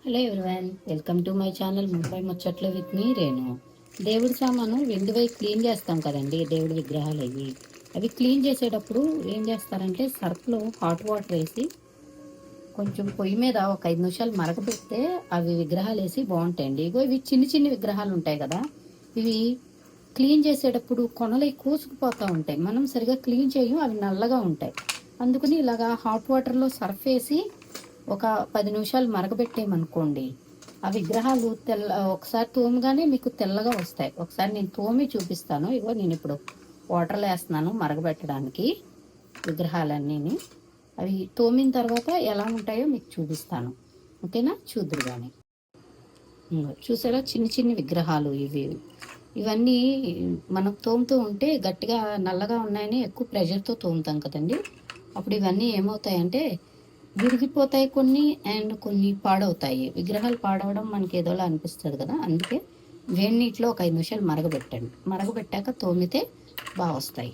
Hello everyone, welcome to my channel Mumbai ముచ్చట్లు with me Renu. దేవుడి సామాను వెండివై క్లీన్ చేస్తాం కదండి. దేవుడి విగ్రహాలు అవి క్లీన్ చేసేటప్పుడు ఏం చేస్తారంటే సర్ఫ్లో హాట్ వాటర్ వేసి కొంచెం పొయ్యి మీద ఒక 5 నిమిషాలు మరగబెడితే అవి విగ్రహాలు వేసి బాగుంటాయండి. ఇగో ఇవి చిన్ని చిన్ని విగ్రహాలు ఉంటాయి కదా, ఇవి క్లీన్ చేసేటప్పుడు కొనలు కూసుకుపోతూ ఉంటాయి. మనం సరిగా క్లీన్ చేయం, అవి నల్లగా ఉంటాయి. అందుకని ఇలాగా హాట్ వాటర్లో సర్ఫ్ వేసి ఒక 10 నిమిషాలు మరగబెట్టేయమనుకోండి, ఆ విగ్రహాలు ఒకసారి తోమగానే మీకు తెల్లగా వస్తాయి. ఒకసారి నేను తోమి చూపిస్తాను. ఇగో నేను ఇప్పుడు వాటర్లో వేస్తున్నాను మరగబెట్టడానికి విగ్రహాలన్నీ. అవి తోమిన తర్వాత ఎలా ఉంటాయో మీకు చూపిస్తాను, ఓకేనా? చూద్దరు కానీ. చూసారా, చిన్ని చిన్ని విగ్రహాలు ఇవన్నీ మనం తోముతూ ఉంటే గట్టిగా నల్లగా ఉన్నాయని ఎక్కువ ప్రెషర్తో తోముతాం కదండి. అప్పుడు ఇవన్నీ ఏమవుతాయంటే విరిగిపోతాయి కొన్ని, అండ్ కొన్ని పాడవుతాయి. విగ్రహాలు పాడవడం మనకి ఏదోలా అనిపిస్తుంది కదా, అందుకే వేడి నీటిలో ఒక 5 నిమిషాలు మరగబెట్టండి. మరగబెట్టాక తోమితే బాగా వస్తాయి.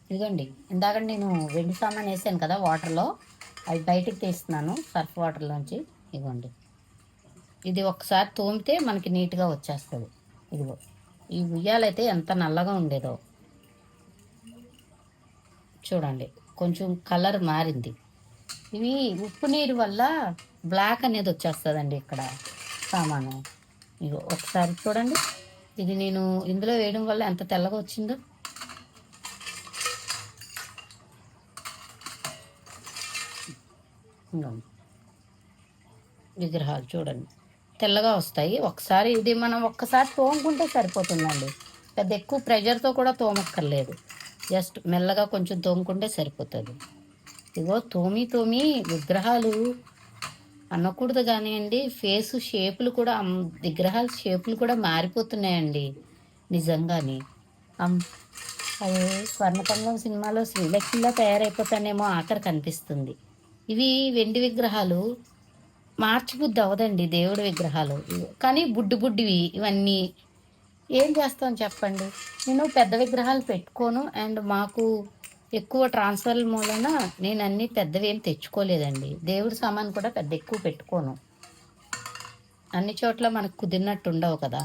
ఇదిగోండి, ఇందాక నేను వెండి సామాన్ వేసాను కదా వాటర్లో, అవి బయటికి తీస్తున్నాను సర్ఫ్ వాటర్లోంచి. ఇదిగోండి, ఇది ఒకసారి తోమితే మనకి నీట్గా వచ్చేస్తుంది. ఇదిగో ఈ ఉయ్యాలైతే ఎంత నల్లగా ఉండేదో చూడండి, కొంచెం కలర్ మారింది. ఇవి ఉప్పు నీరు వల్ల బ్లాక్ అనేది వచ్చేస్తుందండి ఇక్కడ సామాను. ఇగో ఒకసారి చూడండి, ఇది నేను ఇందులో వేయడం వల్ల ఎంత తెల్లగా వచ్చిందో. విగ్రహాలు చూడండి తెల్లగా వస్తాయి. ఒకసారి ఇది మనం ఒక్కసారి తోముకుంటే సరిపోతుందండి. పెద్ద ఎక్కువ ప్రెషర్తో కూడా తోమక్కర్లేదు, జస్ట్ మెల్లగా కొంచెం తోముకుంటే సరిపోతుంది. ఇగో తోమి విగ్రహాలు అనకూడదు కానివ్వండి, ఫేస్ షేపులు కూడా, విగ్రహాల షేపులు కూడా మారిపోతున్నాయండి నిజంగాని. అవి స్వర్ణకమలం సినిమాలో శ్రీలక్ష్మిలా తయారైపోతానేమో ఆఖరి కనిపిస్తుంది. ఇవి వెండి విగ్రహాలు మార్చిబుద్ధి అవదండి, దేవుడి విగ్రహాలు. కానీ బుడ్డివి ఇవన్నీ ఏం చేస్తాం చెప్పండి. నేను పెద్ద విగ్రహాలు పెట్టుకోను, అండ్ మాకు ఎక్కువ ట్రాన్స్ఫర్ల మూలన నేను అన్నీ పెద్దవి ఏం తెచ్చుకోలేదండి. దేవుడి సామాన్ కూడా పెద్ద ఎక్కువ పెట్టుకోను, అన్ని చోట్ల మనకు కుదిరినట్టు ఉండవు కదా.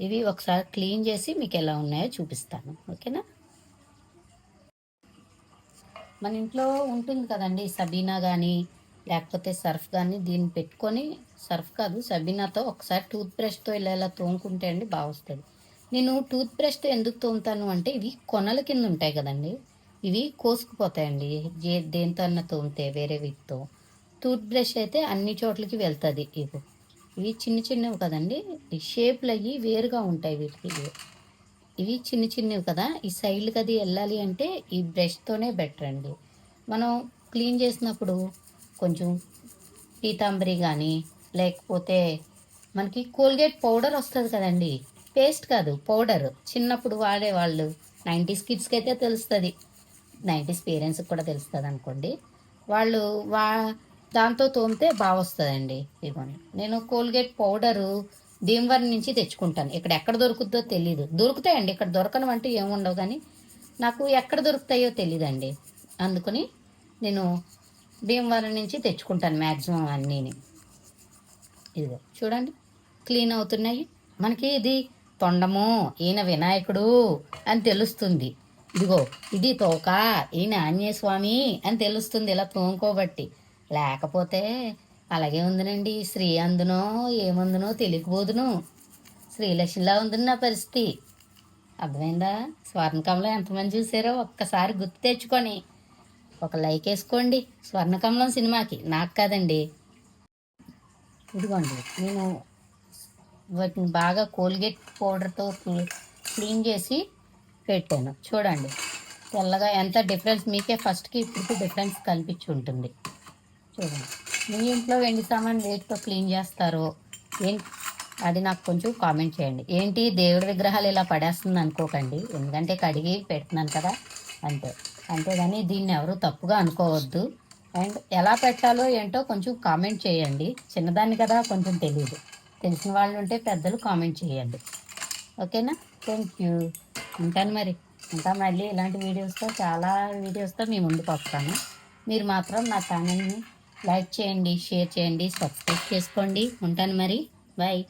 ఇవి ఒకసారి క్లీన్ చేసి మీకు ఎలా ఉన్నాయో చూపిస్తాను, ఓకేనా? మన ఇంట్లో ఉంటుంది కదండి సబీనా కానీ లేకపోతే సర్ఫ్ కానీ, దీన్ని పెట్టుకొని, సర్ఫ్ కాదు సబీనాతో ఒకసారి టూత్ బ్రష్తో ఇలా తోముకుంటే అండి బాగా వస్తుంది. నేను టూత్ బ్రష్తో ఎందుకు తోముతాను అంటే ఇవి కొనల కింద ఉంటాయి కదండి, ఇవి కోసుకుపోతాయండి దేంతో అన్న తోమితే వేరే వీటితో. టూత్ బ్రష్ అయితే అన్ని చోట్లకి వెళ్తుంది. ఇవి చిన్నవి కదండి, ఈ షేప్లు అయ్యి వేరుగా ఉంటాయి వీటికి. ఇవి చిన్నవి కదా, ఈ సైడ్కి అది వెళ్ళాలి అంటే ఈ బ్రష్తోనే బెటర్ అండి. మనం క్లీన్ చేసినప్పుడు కొంచెం పీతాంబరి కానీ, లేకపోతే మనకి కోల్గేట్ పౌడర్ వస్తుంది కదండి, పేస్ట్ కాదు పౌడర్, చిన్నప్పుడు వాడేవాళ్ళు 90s కిడ్స్కి అయితే తెలుస్తుంది, 90s పేరెంట్స్కి కూడా తెలుస్తుంది అనుకోండి. వాళ్ళు దాంతో తోమితే బాగా వస్తుందండి. ఇదిగోండి, నేను కోల్గేట్ పౌడరు భీమవరం నుంచి తెచ్చుకుంటాను. ఇక్కడ ఎక్కడ దొరుకుతుందో తెలీదు, దొరుకుతాయండి ఇక్కడ, దొరకనవంటూ ఏముండవు, కానీ నాకు ఎక్కడ దొరుకుతాయో తెలీదండి. అందుకని నేను భీమవరం నుంచి తెచ్చుకుంటాను మ్యాక్సిమం అన్నీని. ఇదిగో చూడండి క్లీన్ అవుతున్నాయి. మనకి ఇది తొండము, ఈయన వినాయకుడు అని తెలుస్తుంది. ఇదిగో ఇది తోక, ఈయన ఆంజనేయ స్వామి అని తెలుస్తుంది ఇలా తోముకోబట్టి. లేకపోతే అలాగే ఉందినండి, శ్రీ అందునో ఏముందునో తెలియకపోదును, శ్రీలక్ష్మిలా ఉంది నా పరిస్థితి. అర్థమైందా? స్వర్ణకమలం ఎంతమంది చూసారో ఒక్కసారి గుర్తు తెచ్చుకొని ఒక లైక్ వేసుకోండి స్వర్ణకమలం సినిమాకి, నాకు కాదండి. ఇదిగోండి, నేను వాటిని బాగా కోల్గేట్ పౌడర్తో క్లీన్ చేసి పెట్టాను. చూడండి తెల్లగా ఎంత డిఫరెన్స్, మీకే ఫస్ట్కి ఇప్పటికి డిఫరెన్స్ కనిపించి ఉంటుంది. చూడండి, మీ ఇంట్లో వెండి సామాన్ వేటితో క్లీన్ చేస్తారో అది నాకు కొంచెం కామెంట్ చేయండి. ఏంటి దేవుడి విగ్రహాలు ఇలా పడేస్తుంది అనుకోకండి, ఎందుకంటే కడిగి పెడుతున్నాను కదా అంతేగాని దీన్ని ఎవరు తప్పుగా అనుకోవద్దు. అండ్ ఎలా పెట్టాలో ఏంటో కొంచెం కామెంట్ చేయండి. చిన్నదాన్ని కదా, కొంచెం తెలిసిన వాళ్ళు ఉంటే పెద్దలు కామెంట్ చేయండి, ఓకేనా? Thank you. ఉంటాను మరి, ఇంకా మళ్ళీ ఇలాంటి వీడియోస్తో చాలా వీడియోస్తో మీ ముందుకు వస్తాను. మీరు మాత్రం నా ఛానల్ని లైక్ చేయండి, షేర్ చేయండి, సబ్స్క్రైబ్ చేసుకోండి. ఉంటాను మరి. బాయ్.